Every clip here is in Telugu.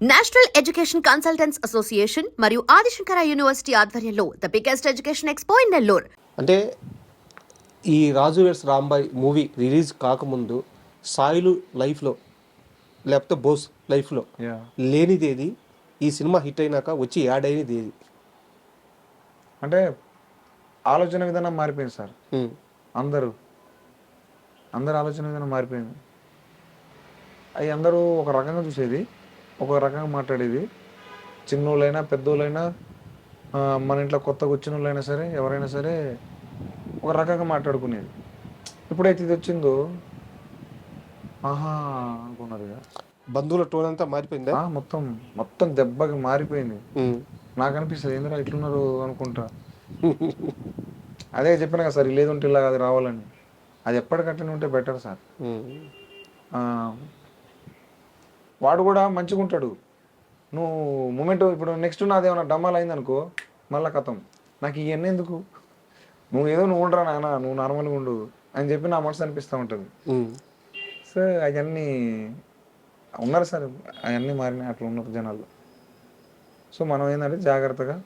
నేషనల్ ఎడ్యుకేషన్ కన్సల్టెంట్స్ అసోసియేషన్ మరియు ఆదిశంకర యూనివర్సిటీ ఆధ్వర్యంలో the biggest education expo in Nellore. అంటే ఈ రాజు వెడ్స్ రాంబాయ్ మూవీ రిలీజ్ కాకముందు సాయిలు లైఫ్లో లేకపోతే బోస్ లైఫ్లో లేనిది ఏది, ఈ సినిమా హిట్ అయినాక వచ్చి యాడ్ అయినది ఏది? అంటే ఆలోచన విధానం మారిపోయింది సార్. అందరూ ఆలోచన విధానం మారిపోయింది. అవి అందరూ ఒక రకంగా చూసేది, ఒక రకంగా మాట్లాడేది. చిన్నోళ్ళైనా పెద్దోళ్ళైనా మన ఇంట్లో కొత్తగా వచ్చిన వాళ్ళైనా సరే ఎవరైనా సరే ఒక రకంగా మాట్లాడుకునేది. ఎప్పుడైతే ఇది వచ్చిందో ఆహా అనుకున్నారు ఇక. బంధువుల టోన్ అంతా మారిపోయిందా? మొత్తం మొత్తం దెబ్బకి మారిపోయింది. నాకు అనిపిస్తుంది ఏంద్రా ఇట్లున్నారు అనుకుంటా. అదే చెప్పినా కదా సార్, లేదు ఉంటే ఇలా అది రావాలని. అది ఎప్పటికట్లనే ఉంటే బెటర్ సార్. వాడు కూడా మంచిగా ఉంటాడు. నువ్వు మూమెంట్ ఇప్పుడు నెక్స్ట్ నాదేమన్నా డమ్మాలు అయిందనుకో మళ్ళా కథం. నాకు ఇవన్నీ ఎందుకు, నువ్వు ఉండరా నాన్న, నువ్వు నార్మల్గా ఉండు అని చెప్పి నా మనసు అనిపిస్తూ ఉంటుంది. సో అవన్నీ ఉన్నారు సార్, అవన్నీ మారినాయి, అట్లా ఉన్నారు జనాలు. సో మనం ఏంటంటే జాగ్రత్తగా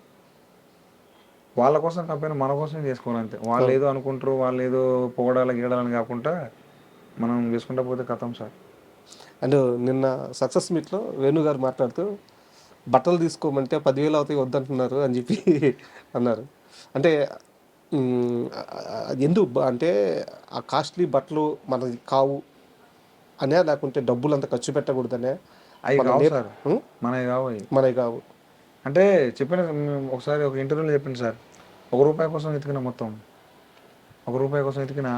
వాళ్ళ కోసం కాకపోయినా మన కోసం చేసుకోవాలి అంతే. వాళ్ళు ఏదో అనుకుంటారు, వాళ్ళు ఏదో పొగడాలి గీడాలని కాకుండా మనం చేసుకుంటా పోతే కథం సార్. అండ్ నిన్న సక్సెస్ మీట్లో వేణు గారు మాట్లాడుతూ బట్టలు తీసుకోమంటే 10,000 అవుతాయి వద్దంటున్నారు అని చెప్పి అన్నారు. అంటే ఎందుకు అంటే ఆ కాస్ట్లీ బట్టలు మనది కావు అనే, లేకుంటే డబ్బులు అంత ఖర్చు పెట్టకూడదనే? అవి కావు సార్, మనవి కావు అంటే చెప్పిన. ఒకసారి ఒక ఇంటర్వ్యూలో చెప్పింది సార్, ₹1 కోసం ఎతికినా, మొత్తం ₹1 కోసం ఎతికినా.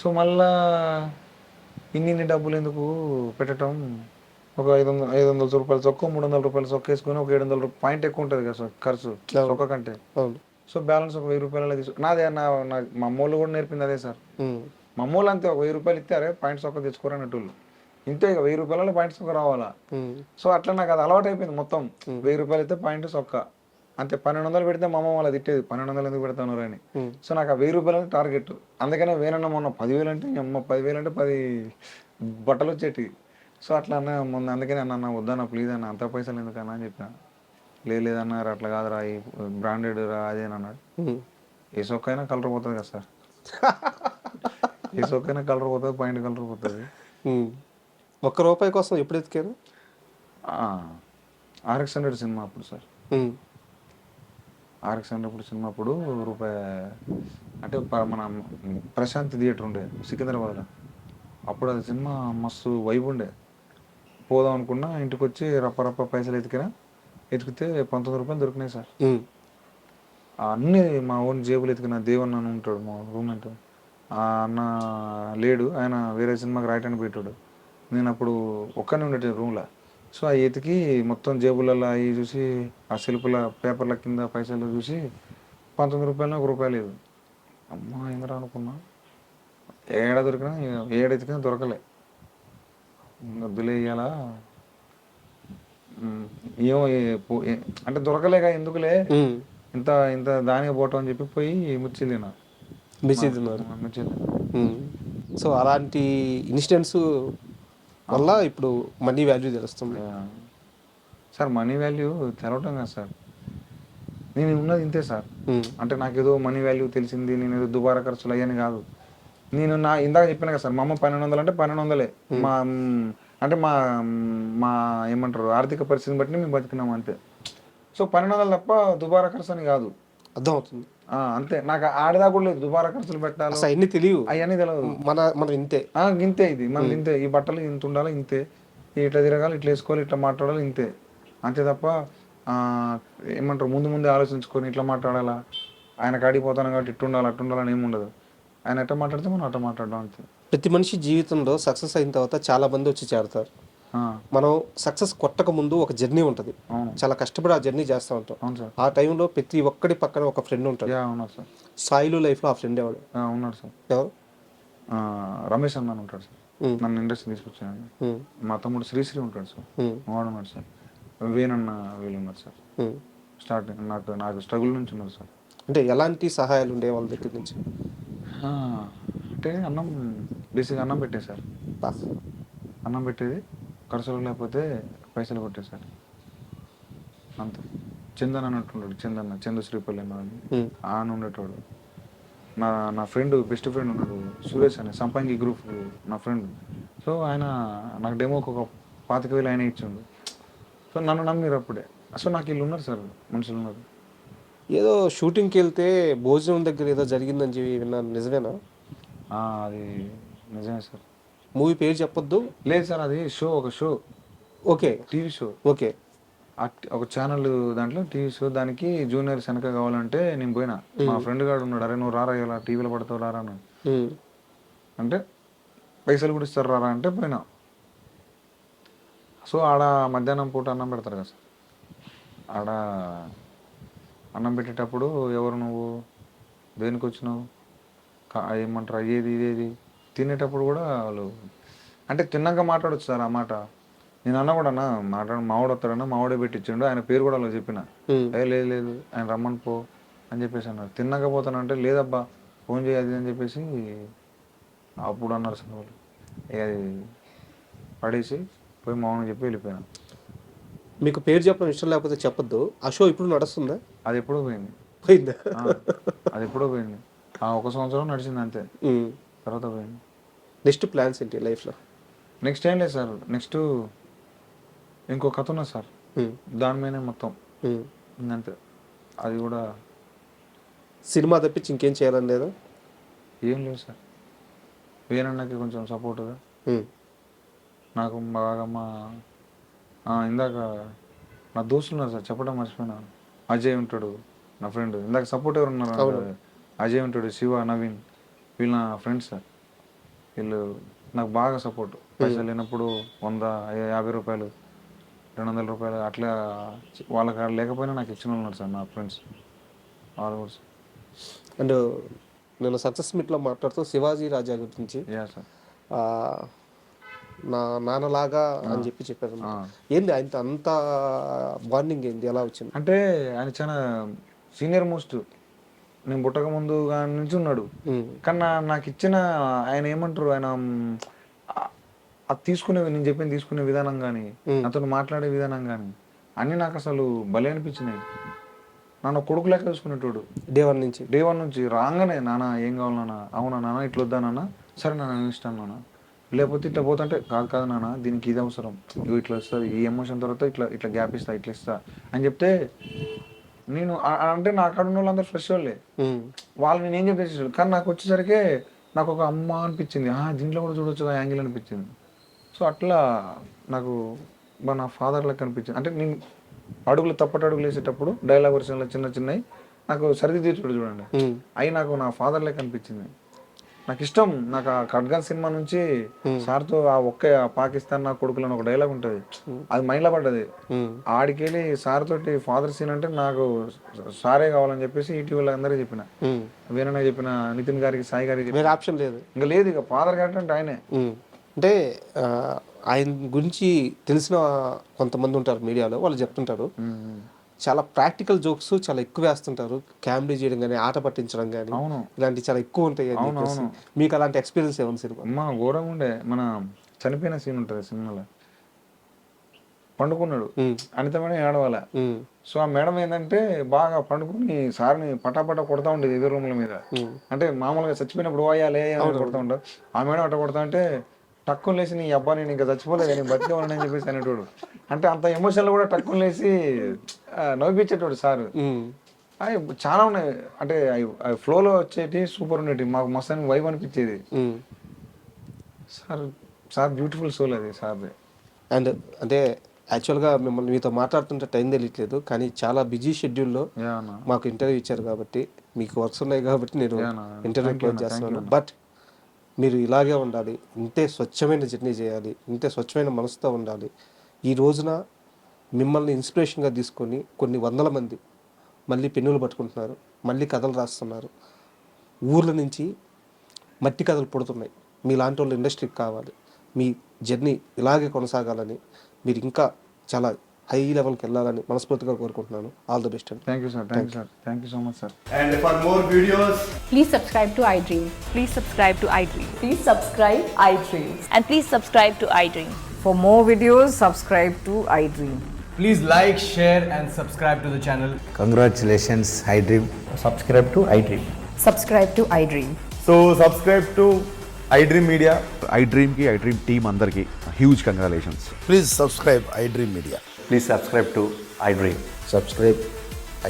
సో మళ్ళా ఇన్ని డబ్బులు ఎందుకు పెట్టడం, ఒక 500 రూపాయల చొక్క, 300 రూపాయల చొక్క వేసుకొని ఒక 700 పాయింట్ ఎక్కువ ఉంటుంది కదా సార్ ఖర్చు చొక్క కంటే. సో బ్యాలెన్స్ ఒక 1000 రూపాయలు తీసుకు నాదే మా అమ్మోళ్ళు కూడా నేర్పింది అదే సార్. మా అమ్మోళ్ళు అంతే, ఒక 1000 రూపాయలు ఇస్తే పాయింట్ చొక్క తెచ్చుకోరన్నట్టు. ఇంతే ఇక 1000 రూపాయలలో పాయింట్ చొక్క రావాలా. సో అట్లా నాకు అది అలవాటు అయిపోయింది. మొత్తం 1000 రూపాయలు అయితే పాయింట్ చొక్క అంతే. 1200 పెడితే మా అమ్మ వాళ్ళ తిట్టేది, 1200 ఎందుకు పెడతాను అని. సో నాకు ఆ 1000 రూపాయలు టార్గెట్. అందుకనే వేనన్నా మొన్న 10,000 అంటే అమ్మ 10,000 అంటే 10 బట్టలు వచ్చేటి. సో అట్లా అన్న ముందు, అందుకనే అన్న వద్దన్న ప్లీజ్ అన్న, అంత పైసలు ఎందుకన్నా అని చెప్పిన. లేదన్నారు, అట్లా కాదురా ఈ బ్రాండెడ్ రా అదేనన్నాడు. ఏ సొక్క అయినా కలర్ పోతుంది కదా సార్, ఏ సొక్క అయినా కలర్ పోతుంది, పాయింట్ కలర్ పోతుంది. ₹1 కోసం ఎప్పుడు ఎతికారు? RX100 సినిమా అప్పుడు సార్. RX100 సినిమా అప్పుడు రూపాయి అంటే మన ప్రశాంత్ థియేటర్ ఉండే సికింద్రాబాద్లో. అప్పుడు అది సినిమా మస్తు వైబ్ ఉండే. పోదాం అనుకున్నా, ఇంటికి వచ్చి రప్ప పైసలు ఎతికితే 19 రూపాయలు దొరికినాయి సార్. అన్నీ మా ఓన్ జేబులు ఎతికిన. దేవన్ అని ఉంటాడు మా రూమ్మేట్, ఆ అన్న లేడు, ఆయన వేరే సినిమాకి రాయటానికి పెట్టాడు. నేను అప్పుడు ఒక్కనే ఉండేది రూమ్లో. సో అవి ఎతికి మొత్తం జేబులలో అవి చూసి, ఆ సెల్ఫ్ల పేపర్ల కింద పైసలు చూసి 19 రూపాయలు, ₹1 లేదు. అమ్మా ఏంద్రా అనుకున్నా. ఏడ దొరికినా, ఏడెతికినా దొరకలే. వద్దులే ఇయ్యాలా, ఏమో అంటే దొరకలేక ఎందుకులే ఇంత ఇంత దానికి పోవటం అని చెప్పి పోయి ముచ్చిల్లినా. సో అలాంటి ఇన్సిడెంట్స్ వల్ల ఇప్పుడు మనీ వాల్యూ తెలుస్తుంది సార్. మనీ వాల్యూ తెలవటం కదా సార్, నేను ఉన్నది ఇంతే సార్. అంటే నాకేదో మనీ వాల్యూ తెలిసింది, నేను ఏదో దుబారా ఖర్చులు అయ్యని కాదు. నేను ఇందాక చెప్పిన కదా సార్, మా అమ్మ 1200 అంటే 1200. మా అంటే మా మా ఏమంటారు ఆర్థిక పరిస్థితిని బట్టి మేము బతికినాం అంతే. సో 1200 తప్ప దుబారా ఖర్చు అని కాదు, అర్థమవుతుంది అంతే. నాకు ఆడదా కూడా లేదు దుబారా ఖర్చులు పెట్టాలి, అవన్నీ తెలియదు, అవన్నీ తెలియదు. మన ఇంతే ఇంతే, ఇది మన ఇంతే, ఈ బట్టలు ఇంత ఉండాలి ఇంతే, ఇట్లా తిరగాలి, ఇట్లా వేసుకోవాలి, ఇట్లా మాట్లాడాలి ఇంతే. అంతే తప్ప ఏమంటారు ముందే ఆలోచించుకొని ఇట్లా మాట్లాడాలా, ఆయన కాడికి పోతాను కాబట్టి ఇట్టు ఉండాలి అట్టు ఉండాలని ఏమి ఉండదు. ఆయన ఎట్లా మాట్లాడితే మనం అట్లా మాట్లాడడం అంతే. ప్రతి మనిషి జీవితంలో సక్సెస్ అయిన తర్వాత చాలా మంది వచ్చి చేరుతారు. మనం సక్సెస్ కొట్టక ముందు ఒక జర్నీ ఉంటుంది, చాలా కష్టపడి ఆ జర్నీ చేస్తూ ఉంటాం. ఆ టైంలో ప్రతి ఒక్కడి పక్కన ఒక ఫ్రెండ్ ఉంటాడు. సార్ సాయిలు లైఫ్లో ఆ ఫ్రెండ్ ఎవడు? ఉన్నాడు సార్. ఎవరు? రమేష్ అన్న ఉంటాడు సార్, నన్ను ఇండస్ట్రీ తీసుకొచ్చాను. మా తమ్ముడు శ్రీశ్రీ ఉంటాడు సార్, వాడు ఉన్నాడు సార్. వేనన్న వీళ్ళు ఉన్నారు సార్. స్టార్టింగ్ నాకు స్ట్రగుల్ నుంచి ఉన్నారు సార్. అంటే ఎలాంటి సహాయాలు ఉండే వాళ్ళ దగ్గర నుంచి? అంటే అన్నం, బేసిక్గా అన్నం పెట్టేది సార్. అన్నం పెట్టేది, ఖర్చులు లేకపోతే పైసలు కొట్టేశారు అంత. చందన్ అన్నట్టుంటాడు, చందు శ్రీపల్లి అని ఆయన ఉండేటోడు. నా ఫ్రెండ్, బెస్ట్ ఫ్రెండ్ ఉన్నాడు సురేష్ అని, సంపంగి గ్రూప్ నా ఫ్రెండ్. సో ఆయన నాకు డెమోకి ఒక 25,000 ఆయన ఇచ్చిండు. సో నన్ను నమ్మిరు అప్పుడే. సో నాకు వీళ్ళు ఉన్నారు సార్, మనుషులు ఉన్నారు. ఏదో షూటింగ్కి వెళ్తే భోజనం దగ్గర ఏదో జరిగిందని చెప్పి విన్నాను, నిజమేనా? అది నిజమే సార్. మూవీ పేరు చెప్పొద్దు. లేదు సార్, అది ఒక show. Okay, TV show. Okay. ఒక ఛానల్ దాంట్లో టీవీ షో, దానికి జూనియర్ వెనక కావాలంటే నేను పోయినా. మా ఫ్రెండ్ గారు ఉన్నాడు, అరే నువ్వు రారా ఇలా టీవీలో పడతావు రారా అని. అంటే పైసలు కూడా ఇస్తారు రారా అంటే పోయినా. సో ఆడ మధ్యాహ్నం పూట అన్నం పెడతారు కదా సార్, ఆడ అన్నం పెట్టేటప్పుడు ఎవరు నువ్వు, దేనికి వచ్చినావు, ఏమంటారు అయ్యేది ఇదేది, తినేటప్పుడు కూడా వాళ్ళు అంటే తిన్నాక మాట్లాడచ్చు సార్ ఆ మాట. నేను అన్న కూడా అన్నా మావాడు వస్తాడన్నా, మావాడే పెట్టించాడు, ఆయన పేరు కూడా అలా చెప్పిన. లేదు లేదు ఆయన రమ్మని పో అని చెప్పేసి అన్నారు. తిన్నాక పోతానంటే లేదబ్బా ఫోన్ చేయదు అని చెప్పేసి అప్పుడు అన్నారు సార్ వాళ్ళు. అది పడేసి పోయి మామూలుగా చెప్పి వెళ్ళిపోయాను. మీకు పేరు చెప్పడం ఇష్టం లేకపోతే చెప్పొద్దు. ఆ షో ఇప్పుడు నడుస్తుందా? అది ఎప్పుడో పోయింది. పోయిందా? అది ఎప్పుడో పోయింది. 1 సంవత్సరం నడిచింది అంతే, తర్వాత పోయింది. నెక్స్ట్ ప్లాన్స్ ఏంటి లైఫ్లో? నెక్స్ట్ ఏం లేదు సార్, నెక్స్ట్ ఇంకో కథ ఉన్నది సార్, దాని మీదనే మొత్తం అంతే. అది కూడా సినిమా తప్పించి ఇంకేం చేయాలని లేదా? ఏం లేదు సార్, వేణన్నకి కొంచెం సపోర్ట్గా నాకు బాగా ఇందాక నా దోస్తులు ఉన్నారు సార్, చెప్పడం మర్చిపోయినా. అజయ్ ఉంటాడు నా ఫ్రెండ్, ఇందాక సపోర్ట్ ఎవరు ఉన్నారు, అజయ్ ఉంటాడు, శివ, నవీన్, వీళ్ళు నా ఫ్రెండ్స్ సార్. వీళ్ళు నాకు బాగా సపోర్ట్. పైసలు లేనప్పుడు 100, 50 రూపాయలు, 200 రూపాయలు అట్లా వాళ్ళకి లేకపోయినా నాకు ఇచ్చిన వాళ్ళు ఉన్నారు సార్ నా ఫ్రెండ్స్ వాళ్ళు కూడా. అండ్ నేను సక్సెస్ మీట్లో మాట్లాడుతూ శివాజీ రాజా గురించి సార్ నా నాన్నలాగా అని చెప్పారు. ఏంది ఆయన అంత బాండింగ్ ఏంది, ఎలా వచ్చింది? అంటే ఆయన చాలా సీనియర్ మోస్ట్, నేను పుట్టక ముందు నుంచి ఉన్నాడు. కానీ నాకు ఇచ్చిన ఆయన ఏమంటారు, ఆయన అది నేను చెప్పింది తీసుకునే విధానం కానీ, నాతో మాట్లాడే విధానం కానీ అన్నీ నాకు అసలు భలే అనిపించినాయి. నన్ను కొడుకు లెక్క చూసుకునేటోడు డే వన్ నుంచి రాగానే, నాన్న ఏం కావాలి నాన్న, అవునా నాన్న ఇట్లా వద్దా నాన్న, సరే నాన్న ఇష్టం నాన్న, లేకపోతే ఇట్లా పోతుంటే కాదు నాన్న దీనికి ఇది అవసరం, ఇట్లా వస్తుంది, ఈ ఎమోషన్ తర్వాత ఇట్లా గ్యాప్ ఇస్తా, ఇట్లా ఇస్తా అని చెప్తే నేను అంటే నా అక్కడ ఉన్న వాళ్ళందరూ ఫ్రెష్ వాళ్ళే, వాళ్ళు నేను ఏం చెప్పేసి. కానీ నాకు వచ్చేసరికి నాకు ఒక అమ్మ అనిపించింది, దీంట్లో కూడా చూడొచ్చు ఆ యాంగిల్ అనిపించింది. సో అట్లా నాకు నా ఫాదర్ లెక్క అనిపించింది. అంటే నేను తప్పటడుగులు వేసేటప్పుడు డైలాగ్ వర్షన్లో చిన్నవి నాకు సరిది తీర్చుడు చూడండి, అవి నాకు నా ఫాదర్ లెక్క అనిపించింది. నాకు ఇష్టం. నాకు ఆ ఖడ్గన్ సినిమా నుంచి సార్తో ఆ పాకిస్తాన్ నా కొడుకులని ఒక డైలాగ్ ఉంటుంది, అది మైండ్లో పడ్డది. ఆడికెళ్ళి సార్ తోటి ఫాదర్ సీన్ అంటే నాకు సారే కావాలని చెప్పేసి ఈటీవీలో అందరికీ చెప్పిన, వేరే చెప్పిన, నితిన్ గారికి, సాయి గారికి ఆప్షన్ లేదు, ఇంకా లేదు, ఇక ఫాదర్ గారు అంటే ఆయనే. అంటే ఆయన గురించి తెలిసిన కొంతమంది ఉంటారు మీడియాలో, వాళ్ళు చెప్తుంటారు చాలా ప్రాక్టికల్ జోక్స్ చాలా ఎక్కువ వేస్తుంటారు, కామెడీ చేయడం కానీ, ఆట పట్టించడం కానీ, ఇలాంటివి చాలా ఎక్కువ ఉంటాయి. మీకు అలాంటి ఎక్స్పీరియన్స్ ఏమైనా సినిమా? ఘోరంగా ఉండే. మన చనిపోయిన సీన్ ఉంటుంది సినిమాలో, పండుకున్నాడు అనితమని ఏడవాల. సో ఆ మేడం ఏంటంటే బాగా పండుకుని సార్ని పటాపట కొడతా ఉండేది ఎదురు రూమ్ల మీద. అంటే మామూలుగా చచ్చిపోయినప్పుడు పోయాలే కొడతా ఉంటారు, ఆ మేడం అట్ట కొడతా అంటే టక్కుని లేసి, నీ అబ్బా నేను ఇంకా చచ్చిపోలేదు, నేను బతికే ఉన్నానని చెప్పేసి అనేటోడు. అంటే అంత ఎమోషన్లో కూడా టక్కుని లేసి నవ్విపించేటోడు సారు. అవి చాలా ఉన్నాయి, అంటే ఫ్లోలో వచ్చేటి సూపర్ ఉండేటి, మాకు మస్తు వైబ్ అనిపించేది. సార్ బ్యూటిఫుల్ సోల్ అది సార్ది. అండ్ అంటే యాక్చువల్గా మిమ్మల్ని మీతో మాట్లాడుతుంటే టైం తెలియట్లేదు, కానీ చాలా బిజీ షెడ్యూల్లో మాకు ఇంటర్వ్యూ ఇచ్చారు కాబట్టి, మీకు వర్క్స్ ఉన్నాయి కాబట్టి నేను ఇంటర్వ్యూ క్లోజ్ చేస్తున్నాను. బట్ మీరు ఇలాగే ఉండాలి, ఇంతే స్వచ్ఛమైన జర్నీ చేయాలి, ఇంతే స్వచ్ఛమైన మనసుతో ఉండాలి. ఈ రోజున మిమ్మల్ని ఇన్స్పిరేషన్గా తీసుకొని కొన్ని వందల మంది మళ్ళీ పెన్నులు పట్టుకుంటున్నారు, మళ్ళీ కథలు రాస్తున్నారు, ఊర్ల నుంచి మట్టి కథలు పుడుతున్నాయి. మీలాంటి వాళ్ళు ఇండస్ట్రీకి కావాలి, మీ జర్నీ ఇలాగే కొనసాగాలని, మీరు ఇంకా చాలా హై లెవెల్కి వెళ్ళాలని మనస్ఫూర్తిగా కోరుకుంటున్నాను. ఆల్ ది బెస్ట్ అండి. Thank you sir, thank you so much sir. And for more videos, please subscribe to iDream. Please subscribe to iDream. Please subscribe iDream. And please subscribe to iDream. For more videos, subscribe to iDream. Please like, share, and subscribe to the channel. Congratulations, iDream. Subscribe to iDream. Subscribe to iDream. So subscribe to iDream Media. iDream ki iDream team అందరికి huge congratulations. Please subscribe iDream Media. Please subscribe to iDream. Subscribe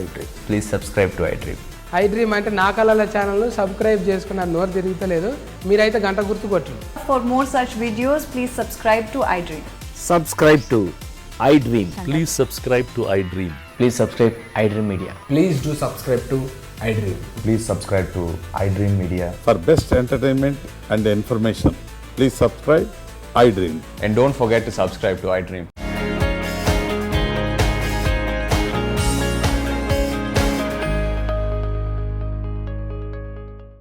iDream. Please subscribe to iDream. iDream అంటే నా కళల ఛానల్ సబ్స్క్రైబ్ చేసుకున్న నోరు తిరుగుతలేదు, మీరైతే గంట గుర్తు కొట్టండి. For more such videos, please subscribe to iDream. Subscribe to iDream. Please subscribe to iDream. Please subscribe iDream Media. Please do subscribe to iDream. Please subscribe to iDream Media. For best entertainment and information, please subscribe iDream. And don't forget to subscribe to iDream.